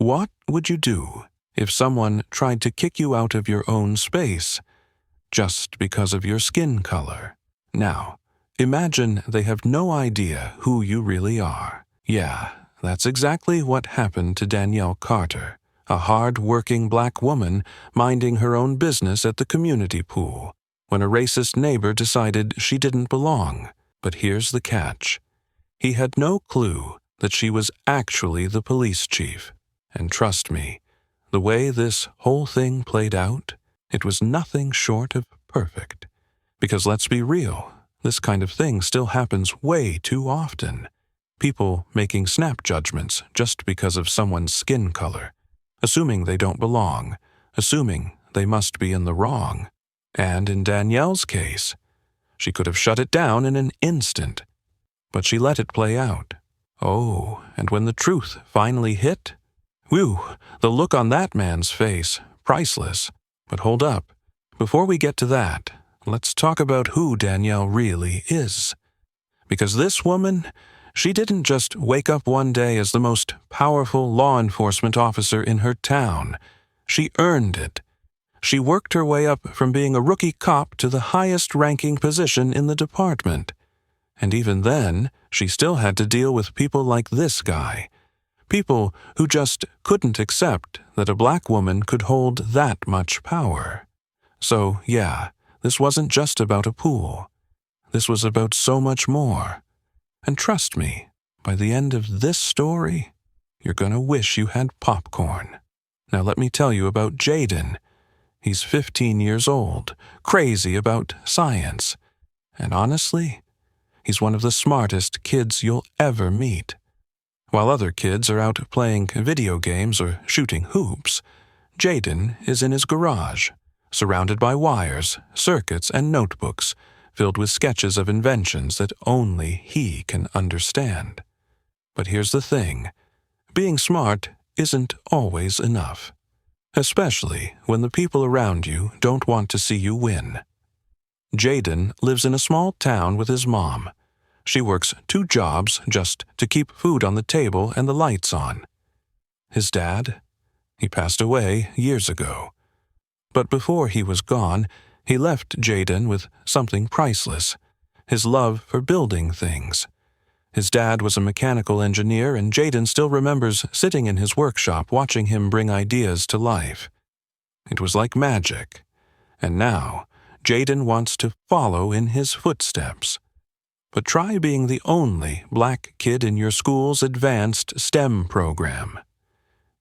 What would you do if someone tried to kick you out of your own space just because of your skin color? Now, imagine they have no idea who you really are. Yeah, that's exactly what happened to Danielle Carter, a hard-working black woman minding her own business at the community pool, when a racist neighbor decided she didn't belong. But here's the catch. He had no clue that she was actually the police chief. And trust me, the way this whole thing played out, it was nothing short of perfect. Because let's be real, this kind of thing still happens way too often. People making snap judgments just because of someone's skin color, assuming they don't belong, assuming they must be in the wrong. And in Danielle's case, she could have shut it down in an instant, but she let it play out. Oh, and when the truth finally hit, whew, the look on that man's face, priceless. But hold up, before we get to that, let's talk about who Danielle really is. Because this woman, she didn't just wake up one day as the most powerful law enforcement officer in her town. She earned it. She worked her way up from being a rookie cop to the highest-ranking position in the department. And even then, she still had to deal with people like this guy. People who just couldn't accept that a black woman could hold that much power. So, yeah, this wasn't just about a pool. This was about so much more. And trust me, by the end of this story, you're gonna wish you had popcorn. Now let me tell you about Jaden. He's 15 years old, crazy about science. And honestly, he's one of the smartest kids you'll ever meet. While other kids are out playing video games or shooting hoops, Jaden is in his garage, surrounded by wires, circuits, and notebooks filled with sketches of inventions that only he can understand. But here's the thing. Being smart isn't always enough, especially when the people around you don't want to see you win. Jaden lives in a small town with his mom. She works 2 jobs just to keep food on the table and the lights on. His dad? He passed away years ago. But before he was gone, he left Jaden with something priceless, his love for building things. His dad was a mechanical engineer, and Jaden still remembers sitting in his workshop watching him bring ideas to life. It was like magic. And now, Jaden wants to follow in his footsteps. But try being the only black kid in your school's advanced STEM program.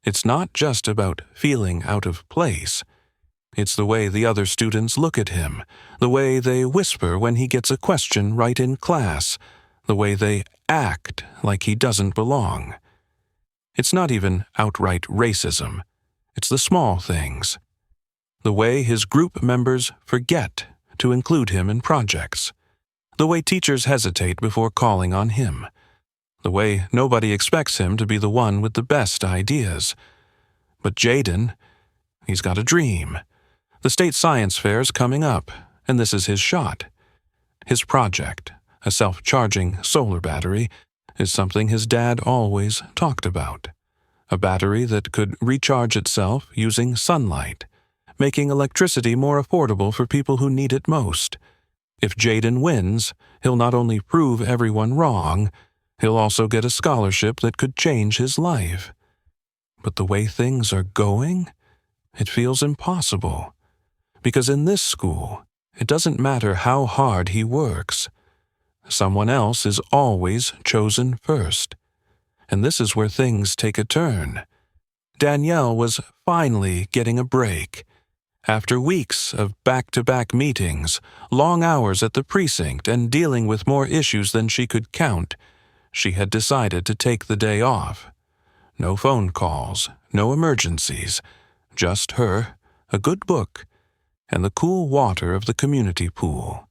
It's not just about feeling out of place. It's the way the other students look at him, the way they whisper when he gets a question right in class, the way they act like he doesn't belong. It's not even outright racism. It's the small things. The way his group members forget to include him in projects. The way teachers hesitate before calling on him. The way nobody expects him to be the one with the best ideas. But Jaden, he's got a dream. The state science fair's coming up, and this is his shot. His project, a self-charging solar battery, is something his dad always talked about. A battery that could recharge itself using sunlight, making electricity more affordable for people who need it most. If Jaden wins, he'll not only prove everyone wrong, he'll also get a scholarship that could change his life. But the way things are going, it feels impossible. Because in this school, it doesn't matter how hard he works. Someone else is always chosen first. And this is where things take a turn. Danielle was finally getting a break. After weeks of back-to-back meetings, long hours at the precinct, and dealing with more issues than she could count, she had decided to take the day off. No phone calls, no emergencies, just her, a good book, and the cool water of the community pool.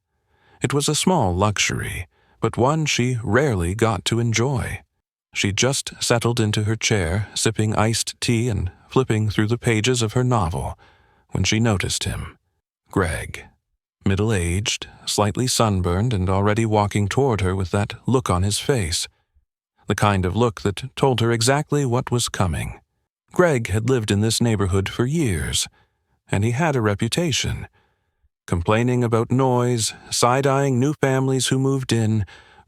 It was a small luxury, but one she rarely got to enjoy. She just settled into her chair, sipping iced tea and flipping through the pages of her novel, when she noticed him. Greg, middle-aged, slightly sunburned, and already walking toward her with that look on his face. The kind of look that told her exactly what was coming. Greg had lived in this neighborhood for years, and he had a reputation. Complaining about noise, side-eyeing new families who moved in,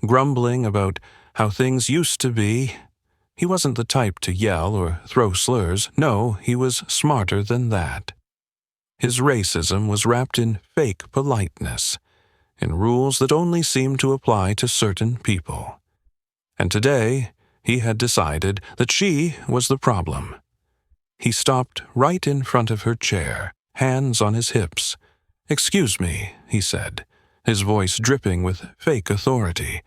grumbling about how things used to be. He wasn't the type to yell or throw slurs. No, he was smarter than that. His racism was wrapped in fake politeness, in rules that only seemed to apply to certain people. And today, he had decided that she was the problem. He stopped right in front of her chair, hands on his hips. "Excuse me," he said, his voice dripping with fake authority.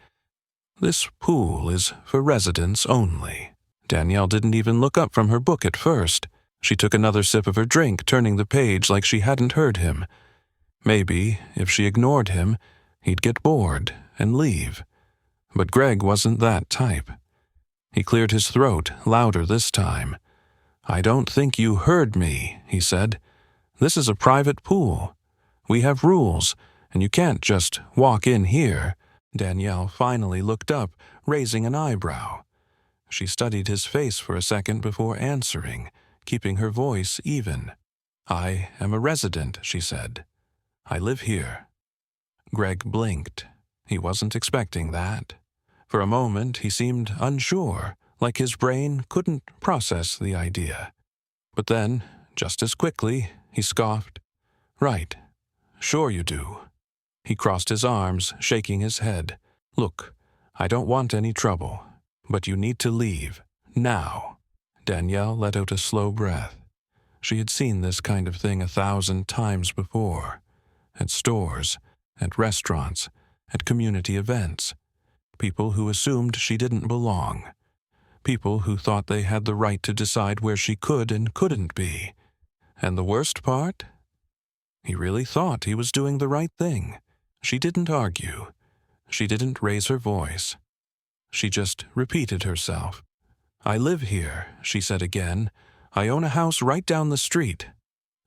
"This pool is for residents only." Danielle didn't even look up from her book at first. She took another sip of her drink, turning the page like she hadn't heard him. Maybe, if she ignored him, he'd get bored and leave. But Greg wasn't that type. He cleared his throat, louder this time. "I don't think you heard me," he said. "This is a private pool. We have rules, and you can't just walk in here." Danielle finally looked up, raising an eyebrow. She studied his face for a second before answering, keeping her voice even. "I am a resident," she said. "I live here." Greg blinked. He wasn't expecting that. For a moment he seemed unsure, like his brain couldn't process the idea. But then, just as quickly, he scoffed. "Right. Sure you do." He crossed his arms, shaking his head. "Look, I don't want any trouble, but you need to leave. Now." Danielle let out a slow breath. She had seen this kind of thing 1,000 times before. At stores, at restaurants, at community events. People who assumed she didn't belong. People who thought they had the right to decide where she could and couldn't be. And the worst part? He really thought he was doing the right thing. She didn't argue. She didn't raise her voice. She just repeated herself. "I live here," she said again. "I own a house right down the street."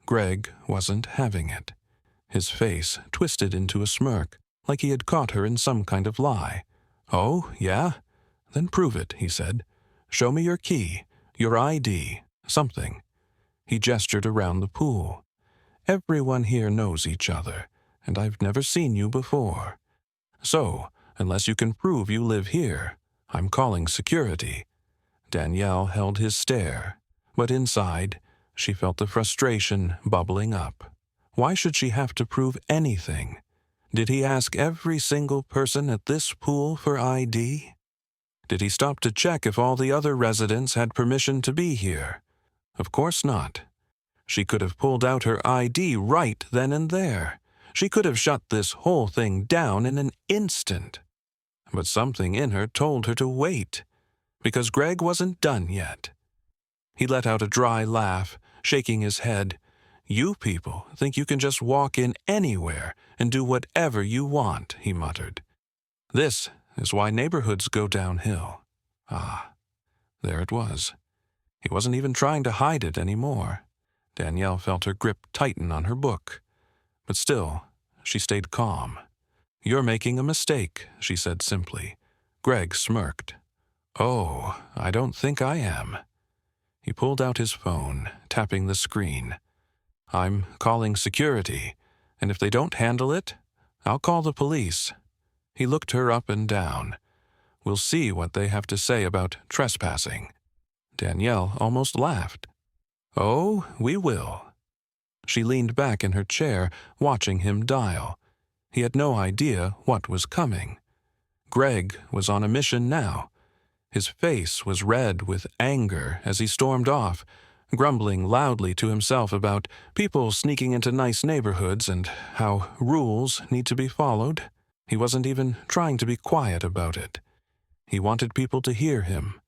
Greg wasn't having it. His face twisted into a smirk, like he had caught her in some kind of lie. "Oh, yeah? Then prove it," he said. "Show me your key, your ID, something." He gestured around the pool. "Everyone here knows each other, and I've never seen you before. So, unless you can prove you live here, I'm calling security." Danielle held his stare, but inside, she felt the frustration bubbling up. Why should she have to prove anything? Did he ask every single person at this pool for ID? Did he stop to check if all the other residents had permission to be here? Of course not. She could have pulled out her ID right then and there. She could have shut this whole thing down in an instant. But something in her told her to wait, because Greg wasn't done yet. He let out a dry laugh, shaking his head. "You people think you can just walk in anywhere and do whatever you want," he muttered. "This is why neighborhoods go downhill." Ah, there it was. He wasn't even trying to hide it anymore. Danielle felt her grip tighten on her book. But still, she stayed calm. "You're making a mistake," she said simply. Greg smirked. "Oh, I don't think I am." He pulled out his phone, tapping the screen. "I'm calling security, and if they don't handle it, I'll call the police." He looked her up and down. "We'll see what they have to say about trespassing." Danielle almost laughed. "Oh, we will." She leaned back in her chair, watching him dial. He had no idea what was coming. Greg was on a mission now. His face was red with anger as he stormed off, grumbling loudly to himself about people sneaking into nice neighborhoods and how rules need to be followed. He wasn't even trying to be quiet about it. He wanted people to hear him.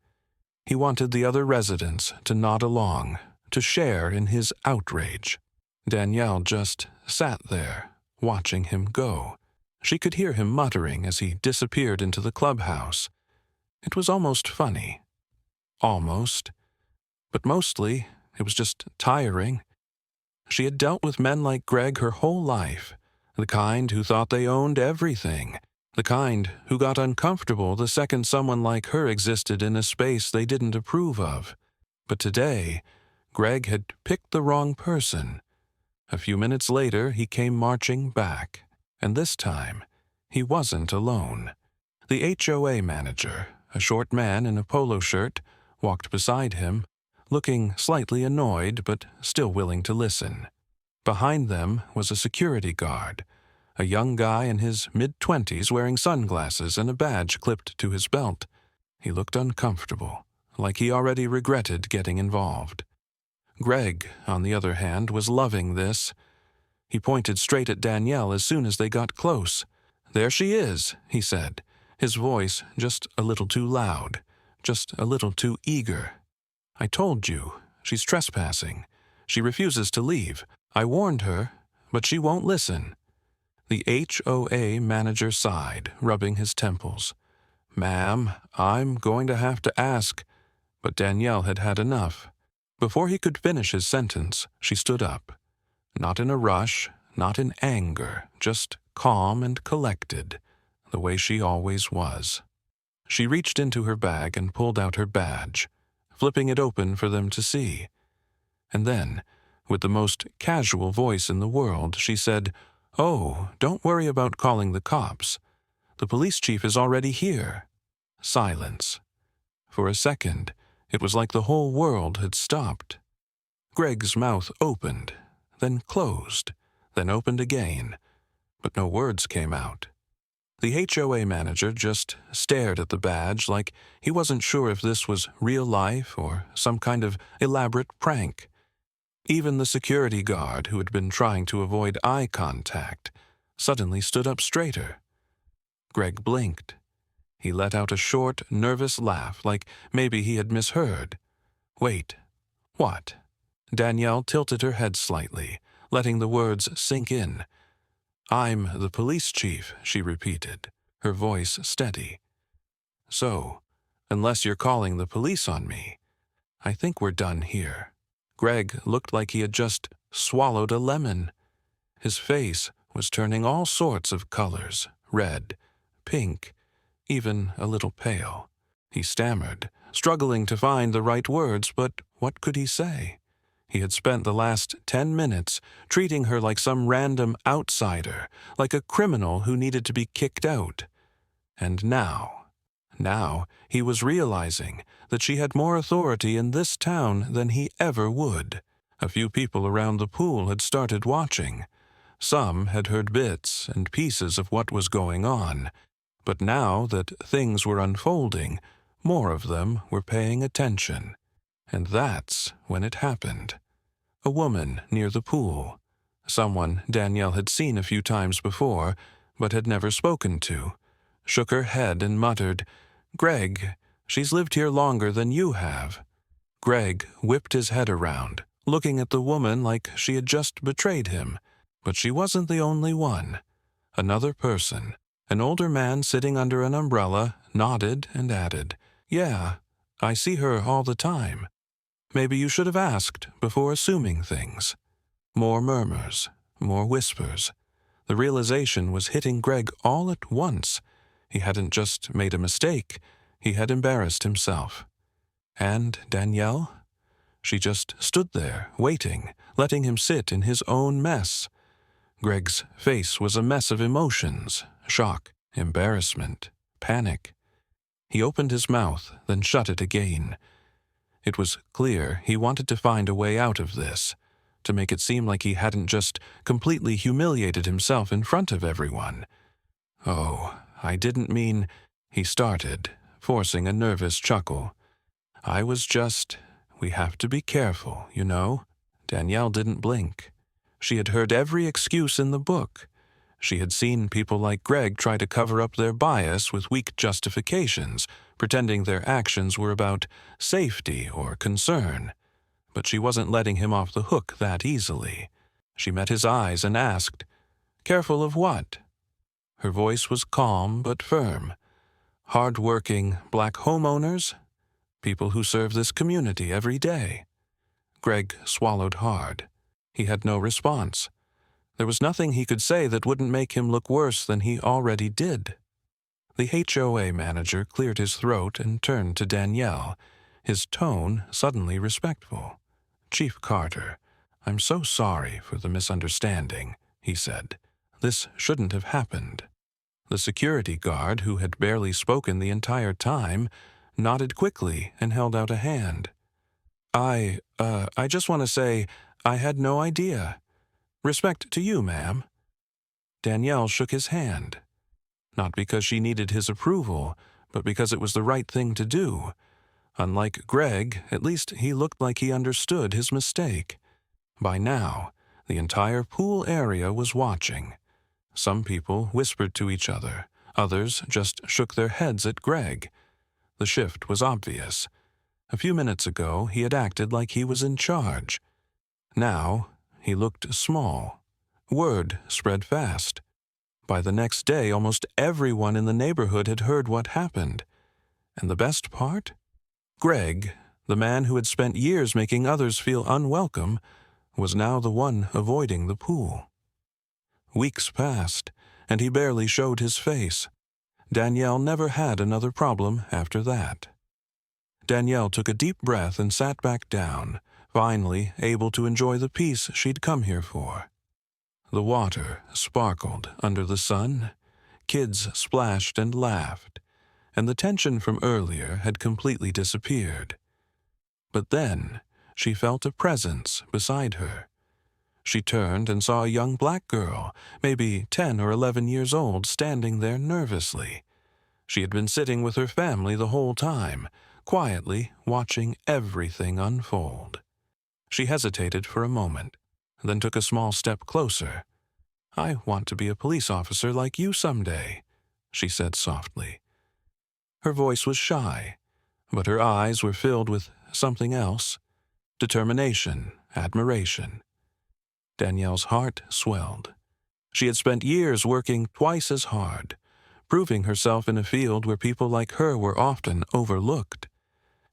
He wanted the other residents to nod along, to share in his outrage. Danielle just sat there, watching him go. She could hear him muttering as he disappeared into the clubhouse. It was almost funny. Almost. But mostly, it was just tiring. She had dealt with men like Greg her whole life, the kind who thought they owned everything, the kind who got uncomfortable the second someone like her existed in a space they didn't approve of. But today, Greg had picked the wrong person. A few minutes later, he came marching back, and this time, he wasn't alone. The HOA manager, a short man in a polo shirt, walked beside him, looking slightly annoyed but still willing to listen. Behind them was a security guard, a young guy in his mid-20s wearing sunglasses and a badge clipped to his belt. He looked uncomfortable, like he already regretted getting involved. Greg, on the other hand, was loving this. He pointed straight at Danielle as soon as they got close. "There she is," he said, his voice just a little too loud, just a little too eager. "I told you, she's trespassing. She refuses to leave. I warned her, but she won't listen." The HOA manager sighed, rubbing his temples. "Ma'am, I'm going to have to ask." But Danielle had had enough. Before he could finish his sentence, she stood up. Not in a rush, not in anger, just calm and collected, the way she always was. She reached into her bag and pulled out her badge, flipping it open for them to see. And then, with the most casual voice in the world, she said, "Oh, don't worry about calling the cops. The police chief is already here." Silence. For a second, it was like the whole world had stopped. Greg's mouth opened, then closed, then opened again, but no words came out. The HOA manager just stared at the badge like he wasn't sure if this was real life or some kind of elaborate prank. Even the security guard, who had been trying to avoid eye contact, suddenly stood up straighter. Greg blinked. He let out a short, nervous laugh like maybe he had misheard. "Wait, what?" Danielle tilted her head slightly, letting the words sink in. "I'm the police chief," she repeated, her voice steady. "So, unless you're calling the police on me, I think we're done here." Greg looked like he had just swallowed a lemon. His face was turning all sorts of colors, red, pink, even a little pale. He stammered, struggling to find the right words, but what could he say? He had spent the last 10 minutes treating her like some random outsider, like a criminal who needed to be kicked out. And now he was realizing that she had more authority in this town than he ever would. A few people around the pool had started watching. Some had heard bits and pieces of what was going on, but now that things were unfolding, more of them were paying attention. And that's when it happened. A woman near the pool, someone Danielle had seen a few times before, but had never spoken to, shook her head and muttered, "Greg, she's lived here longer than you have." Greg whipped his head around, looking at the woman like she had just betrayed him. But she wasn't the only one. Another person, an older man sitting under an umbrella, nodded and added, "Yeah, I see her all the time. Maybe you should have asked before assuming things." More murmurs, more whispers. The realization was hitting Greg all at once. He hadn't just made a mistake, he had embarrassed himself. And Danielle? She just stood there, waiting, letting him sit in his own mess. Greg's face was a mess of emotions, shock, embarrassment, panic. He opened his mouth, then shut it again. It was clear he wanted to find a way out of this, to make it seem like he hadn't just completely humiliated himself in front of everyone. "Oh, I didn't mean," he started, forcing a nervous chuckle. "I was just, we have to be careful, you know." Danielle didn't blink. She had heard every excuse in the book. She had seen people like Greg try to cover up their bias with weak justifications, pretending their actions were about safety or concern. But she wasn't letting him off the hook that easily. She met his eyes and asked, "Careful of what?" Her voice was calm but firm. "Hard-working black homeowners? People who serve this community every day." Greg swallowed hard. He had no response. There was nothing he could say that wouldn't make him look worse than he already did. The HOA manager cleared his throat and turned to Danielle, his tone suddenly respectful. "Chief Carter, I'm so sorry for the misunderstanding," he said. "This shouldn't have happened." The security guard, who had barely spoken the entire time, nodded quickly and held out a hand. I just want to say I had no idea. Respect to you, ma'am." Danielle shook his hand. Not because she needed his approval, but because it was the right thing to do. Unlike Greg, at least he looked like he understood his mistake. By now, the entire pool area was watching. Some people whispered to each other. Others just shook their heads at Greg. The shift was obvious. A few minutes ago, he had acted like he was in charge. Now, he looked small. Word spread fast. By the next day, almost everyone in the neighborhood had heard what happened. And the best part? Greg, the man who had spent years making others feel unwelcome, was now the one avoiding the pool. Weeks passed, and he barely showed his face. Danielle never had another problem after that. Danielle took a deep breath and sat back down, finally able to enjoy the peace she'd come here for. The water sparkled under the sun, kids splashed and laughed, and the tension from earlier had completely disappeared. But then she felt a presence beside her. She turned and saw a young black girl, maybe 10 or 11 years old, standing there nervously. She had been sitting with her family the whole time, quietly watching everything unfold. She hesitated for a moment, then took a small step closer. "I want to be a police officer like you someday," she said softly. Her voice was shy, but her eyes were filled with something else: determination, admiration. Danielle's heart swelled. She had spent years working twice as hard, proving herself in a field where people like her were often overlooked.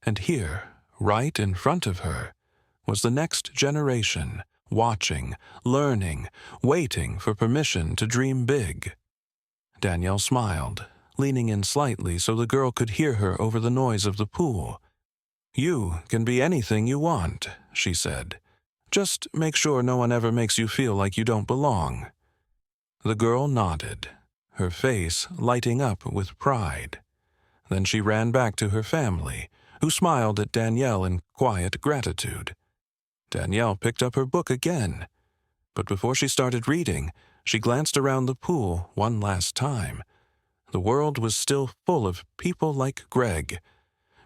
And here, right in front of her, was the next generation, watching, learning, waiting for permission to dream big. Danielle smiled, leaning in slightly so the girl could hear her over the noise of the pool. "You can be anything you want," she said. "Just make sure no one ever makes you feel like you don't belong." The girl nodded, her face lighting up with pride. Then she ran back to her family, who smiled at Danielle in quiet gratitude. Danielle picked up her book again, but before she started reading, she glanced around the pool one last time. The world was still full of people like Greg,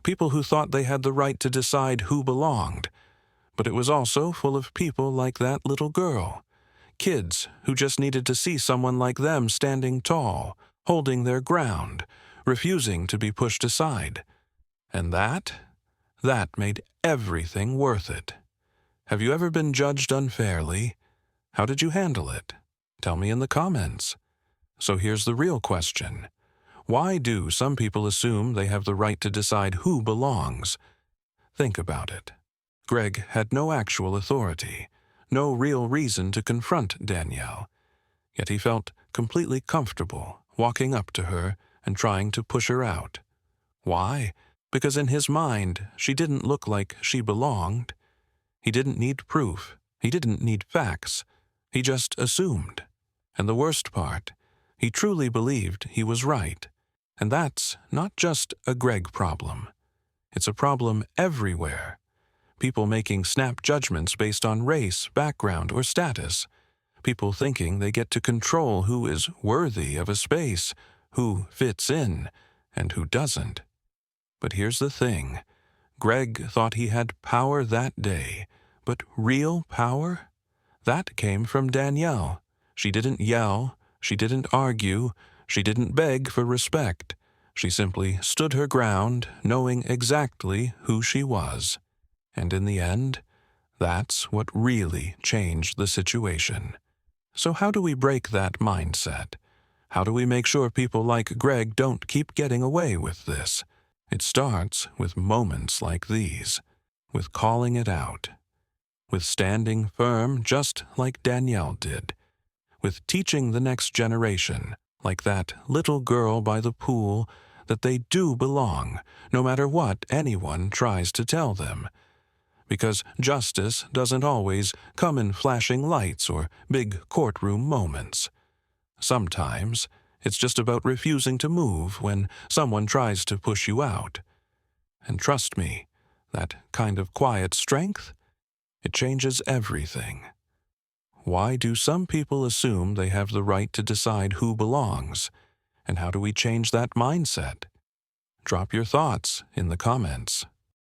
people who thought they had the right to decide who belonged, but it was also full of people like that little girl, kids who just needed to see someone like them standing tall, holding their ground, refusing to be pushed aside. And that made everything worth it. Have you ever been judged unfairly? How did you handle it? Tell me in the comments. So here's the real question. Why do some people assume they have the right to decide who belongs? Think about it. Greg had no actual authority, no real reason to confront Danielle, yet he felt completely comfortable walking up to her and trying to push her out. Why? Because in his mind, she didn't look like she belonged. He didn't need proof. He didn't need facts. He just assumed. And the worst part, he truly believed he was right. And that's not just a Greg problem. It's a problem everywhere. People making snap judgments based on race, background, or status. People thinking they get to control who is worthy of a space, who fits in, and who doesn't. But here's the thing. Greg thought he had power that day, but real power? That came from Danielle. She didn't yell, she didn't argue, she didn't beg for respect. She simply stood her ground, knowing exactly who she was. And in the end, that's what really changed the situation. So how do we break that mindset? How do we make sure people like Greg don't keep getting away with this? It starts with moments like these, with calling it out, with standing firm just like Danielle did, with teaching the next generation, like that little girl by the pool, that they do belong, no matter what anyone tries to tell them. because justice doesn't always come in flashing lights or big courtroom moments. Sometimes it's just about refusing to move when someone tries to push you out. And trust me, that kind of quiet strength, it changes everything. Why do some people assume they have the right to decide who belongs? And how do we change that mindset? Drop your thoughts in the comments.